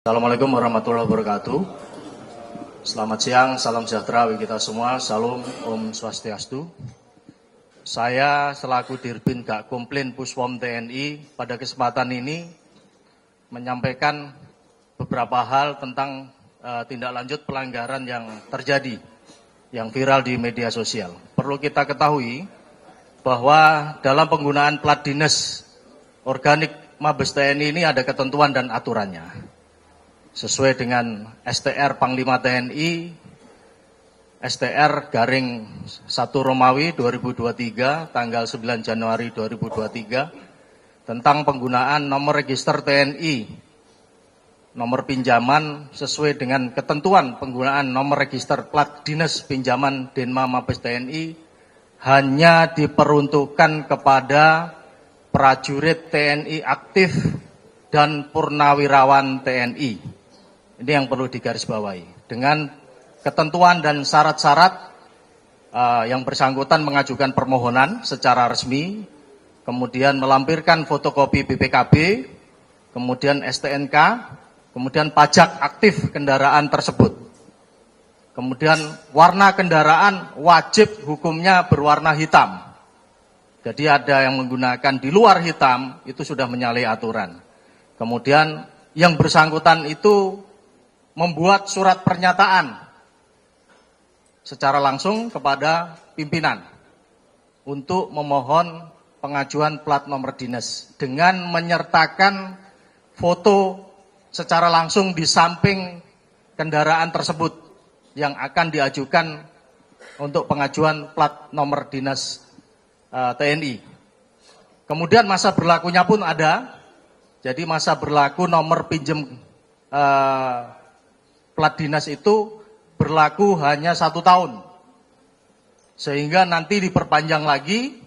Assalamualaikum warahmatullahi wabarakatuh. Selamat siang, salam sejahtera bagi kita semua. Salam Om Swastiastu. Saya selaku Dirbin Gakumplin Puspom TNI pada kesempatan ini menyampaikan beberapa hal tentang tindak lanjut pelanggaran yang terjadi, yang viral di media sosial. Perlu kita ketahui bahwa dalam penggunaan plat dinas organik Mabes TNI ini ada ketentuan dan aturannya. Sesuai dengan STR Panglima TNI, STR garing 1 Romawi 2023, tanggal 9 Januari 2023, tentang penggunaan nomor register TNI, nomor pinjaman sesuai dengan ketentuan penggunaan nomor register plat dinas pinjaman Denma Mabes TNI, hanya diperuntukkan kepada prajurit TNI aktif dan purnawirawan TNI. Ini yang perlu digarisbawahi. Dengan ketentuan dan syarat-syarat yang bersangkutan mengajukan permohonan secara resmi, kemudian melampirkan fotokopi BPKB, kemudian STNK, kemudian pajak aktif kendaraan tersebut. Kemudian warna kendaraan wajib hukumnya berwarna hitam. Jadi ada yang menggunakan di luar hitam, itu sudah menyalahi aturan. Kemudian yang bersangkutan itu membuat surat pernyataan secara langsung kepada pimpinan untuk memohon pengajuan plat nomor dinas dengan menyertakan foto secara langsung di samping kendaraan tersebut yang akan diajukan untuk pengajuan plat nomor dinas TNI. Kemudian masa berlakunya pun ada. Jadi masa berlaku nomor pinjam plat dinas itu berlaku hanya 1 tahun. Sehingga nanti diperpanjang lagi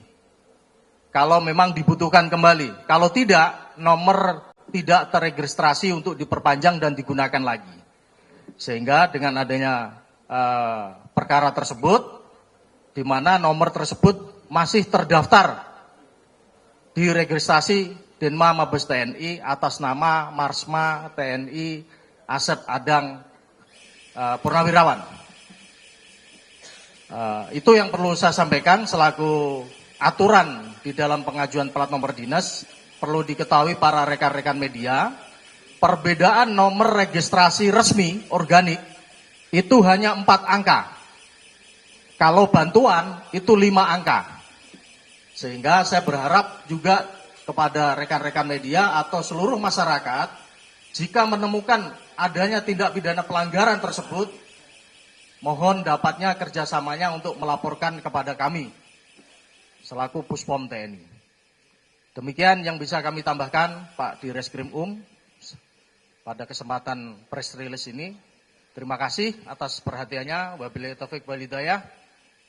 kalau memang dibutuhkan kembali. Kalau tidak, nomor tidak terregistrasi untuk diperpanjang dan digunakan lagi. Sehingga dengan adanya perkara tersebut, di mana nomor tersebut masih terdaftar di registrasi Denma Mabes TNI atas nama Marsma TNI Asep Adang Purnawirawan. Itu yang perlu saya sampaikan selaku aturan di dalam pengajuan plat nomor dinas. Perlu diketahui para rekan-rekan media, perbedaan nomor registrasi resmi organik itu hanya 4 angka. Kalau bantuan itu 5 angka. Sehingga saya berharap juga kepada rekan-rekan media atau seluruh masyarakat, jika menemukan adanya tindak pidana pelanggaran tersebut, mohon dapatnya kerjasamanya untuk melaporkan kepada kami selaku Puspom TNI. Demikian yang bisa kami tambahkan Pak Direskrim pada kesempatan press release ini. Terima kasih atas perhatiannya. Wabillahi taufiq wal hidayah.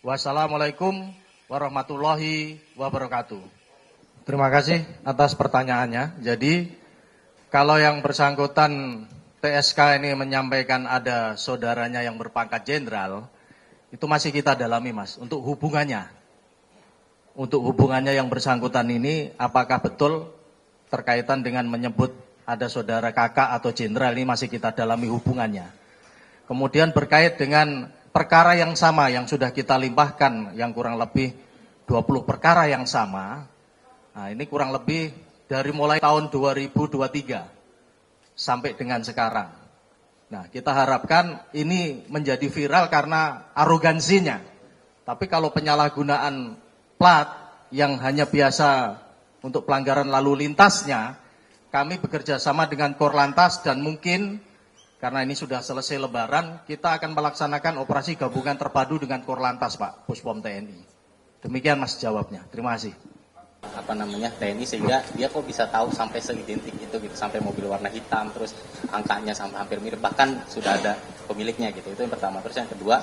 Wassalamualaikum warahmatullahi wabarakatuh. Terima kasih atas pertanyaannya. Jadi kalau yang bersangkutan TSK ini menyampaikan ada saudaranya yang berpangkat jenderal, itu masih kita dalami Mas, untuk hubungannya. Untuk hubungannya yang bersangkutan ini, apakah betul terkaitan dengan menyebut ada saudara kakak atau jenderal, ini masih kita dalami hubungannya. Kemudian berkait dengan perkara yang sama yang sudah kita limpahkan, yang kurang lebih 20 perkara yang sama, nah ini kurang lebih dari mulai tahun 2023. Sampai dengan sekarang. Nah, kita harapkan ini menjadi viral karena arogansinya. Tapi kalau penyalahgunaan plat yang hanya biasa untuk pelanggaran lalu lintasnya, kami bekerja sama dengan Korlantas dan mungkin karena ini sudah selesai lebaran, kita akan melaksanakan operasi gabungan terpadu dengan Korlantas, Pak, Puspom TNI. Demikian Mas jawabnya. Terima kasih. TNI sehingga dia kok bisa tahu sampai seidentik itu gitu, sampai mobil warna hitam, terus angkanya sampai hampir mirip, bahkan sudah ada pemiliknya gitu. Itu yang pertama. Terus yang kedua,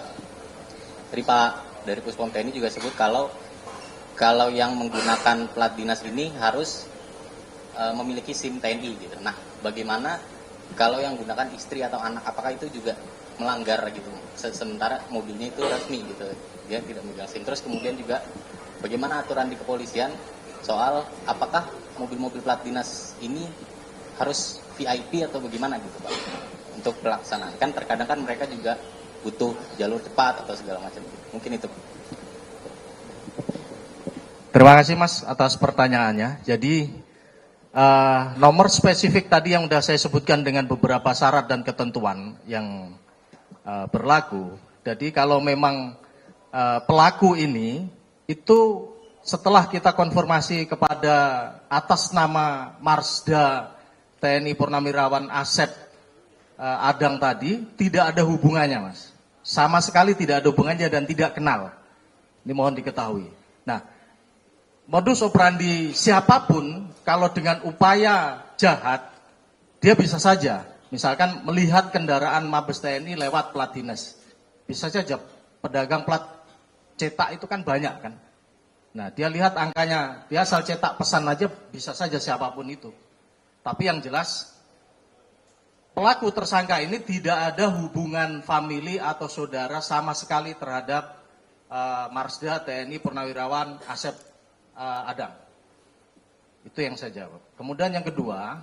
dari Puspom TNI juga sebut kalau yang menggunakan plat dinas ini harus memiliki SIM TNI gitu. Nah, bagaimana kalau yang menggunakan istri atau anak, apakah itu juga melanggar gitu? Sementara mobilnya itu resmi gitu, dia tidak memegang SIM. Terus kemudian juga bagaimana aturan di kepolisian soal apakah mobil-mobil plat dinas ini harus VIP atau bagaimana gitu Pak untuk pelaksanaan? Kan terkadang kan mereka juga butuh jalur cepat atau segala macam. Mungkin itu. Terima kasih Mas atas pertanyaannya. Jadi nomor spesifik tadi yang sudah saya sebutkan dengan beberapa syarat dan ketentuan yang berlaku. Jadi kalau memang pelaku ini itu setelah kita konfirmasi kepada atas nama Marsda TNI Purnawirawan Asep Adang tadi, tidak ada hubungannya Mas. Sama sekali tidak ada hubungannya dan tidak kenal. Ini mohon diketahui. Nah, modus operandi siapapun kalau dengan upaya jahat, dia bisa saja, misalkan melihat kendaraan Mabes TNI lewat plat dinas. Bisa saja pedagang plat cetak itu kan banyak kan. Nah, dia lihat angkanya, dia asal cetak pesan aja bisa saja siapapun itu. Tapi yang jelas, pelaku tersangka ini tidak ada hubungan famili atau saudara sama sekali terhadap Marsda TNI Purnawirawan Asep Adang. Itu yang saya jawab. Kemudian yang kedua,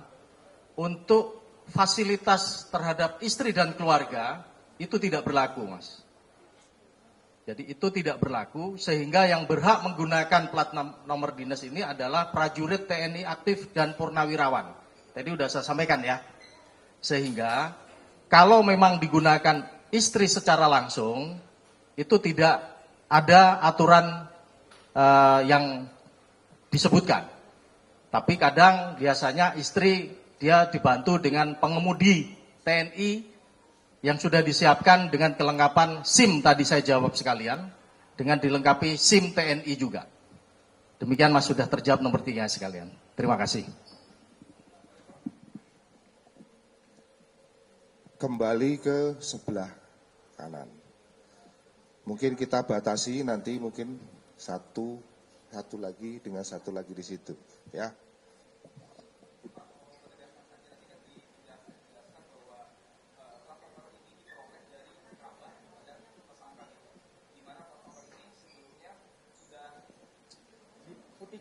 untuk fasilitas terhadap istri dan keluarga itu tidak berlaku, Mas. Jadi itu tidak berlaku sehingga yang berhak menggunakan plat nomor dinas ini adalah prajurit TNI aktif dan purnawirawan. Tadi sudah saya sampaikan ya. Sehingga kalau memang digunakan istri secara langsung itu tidak ada aturan yang disebutkan. Tapi kadang biasanya istri dia dibantu dengan pengemudi TNI yang sudah disiapkan dengan kelengkapan SIM tadi saya jawab sekalian, dengan dilengkapi SIM TNI juga. Demikian Mas, sudah terjawab nomor 3 sekalian. Terima kasih. Kembali ke sebelah kanan. Mungkin kita batasi nanti mungkin satu lagi dengan satu lagi di situ, ya.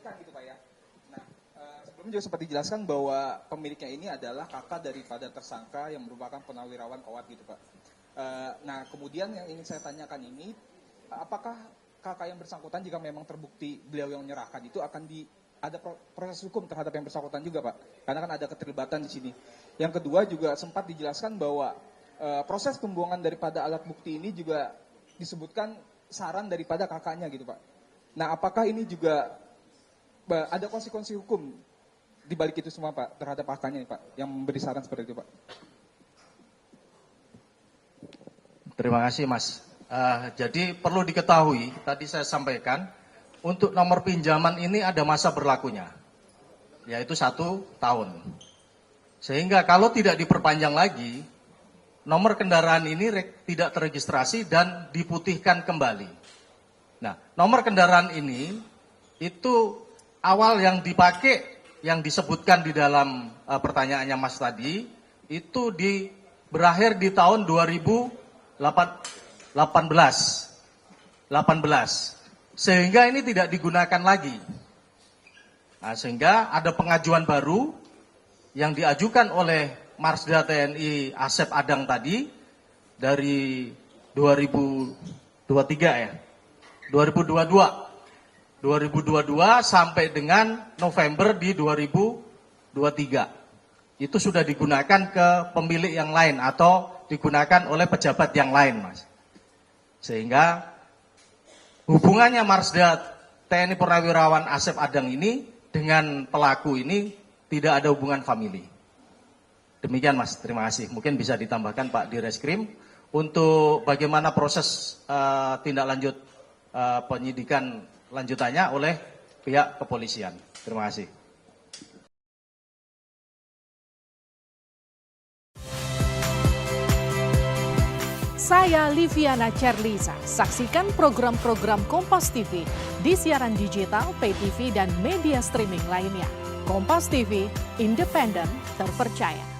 Gitu Pak ya. Nah, sebelumnya juga sempat dijelaskan bahwa pemiliknya ini adalah kakak daripada tersangka yang merupakan purnawirawan Kowat gitu Pak. Nah, kemudian yang ingin saya tanyakan ini, apakah kakak yang bersangkutan jika memang terbukti beliau yang menyerahkan itu akan ada proses hukum terhadap yang bersangkutan juga Pak? Karena kan ada keterlibatan di sini. Yang kedua juga sempat dijelaskan bahwa proses pembuangan daripada alat bukti ini juga disebutkan saran daripada kakaknya gitu Pak. Nah, apakah ini juga ada konsekuensi hukum di balik itu semua Pak terhadap kakaknya Pak yang memberi saran seperti itu Pak? Terima kasih Mas. Jadi perlu diketahui, tadi saya sampaikan, untuk nomor pinjaman ini ada masa berlakunya, yaitu 1 tahun. Sehingga kalau tidak diperpanjang lagi, nomor kendaraan ini tidak terregistrasi dan diputihkan kembali. Nah, nomor kendaraan ini itu awal yang dipakai, yang disebutkan di dalam pertanyaannya Mas tadi, itu berakhir di tahun 2018. Sehingga ini tidak digunakan lagi. Nah, sehingga ada pengajuan baru yang diajukan oleh Marsda TNI Asep Adang tadi dari 2023 ya. 2022 sampai dengan November di 2023. Itu sudah digunakan ke pemilik yang lain atau digunakan oleh pejabat yang lain, Mas. Sehingga hubungannya Marsda TNI Purnawirawan Asep Adang ini dengan pelaku ini tidak ada hubungan famili. Demikian Mas, terima kasih. Mungkin bisa ditambahkan Pak Direskrim untuk bagaimana proses tindak lanjut penyidikan lanjutannya oleh pihak kepolisian. Terima kasih. Saya Liviana Cerlisa. Saksikan program-program Kompas TV di siaran digital, pay TV, dan media streaming lainnya. Kompas TV, independen, terpercaya.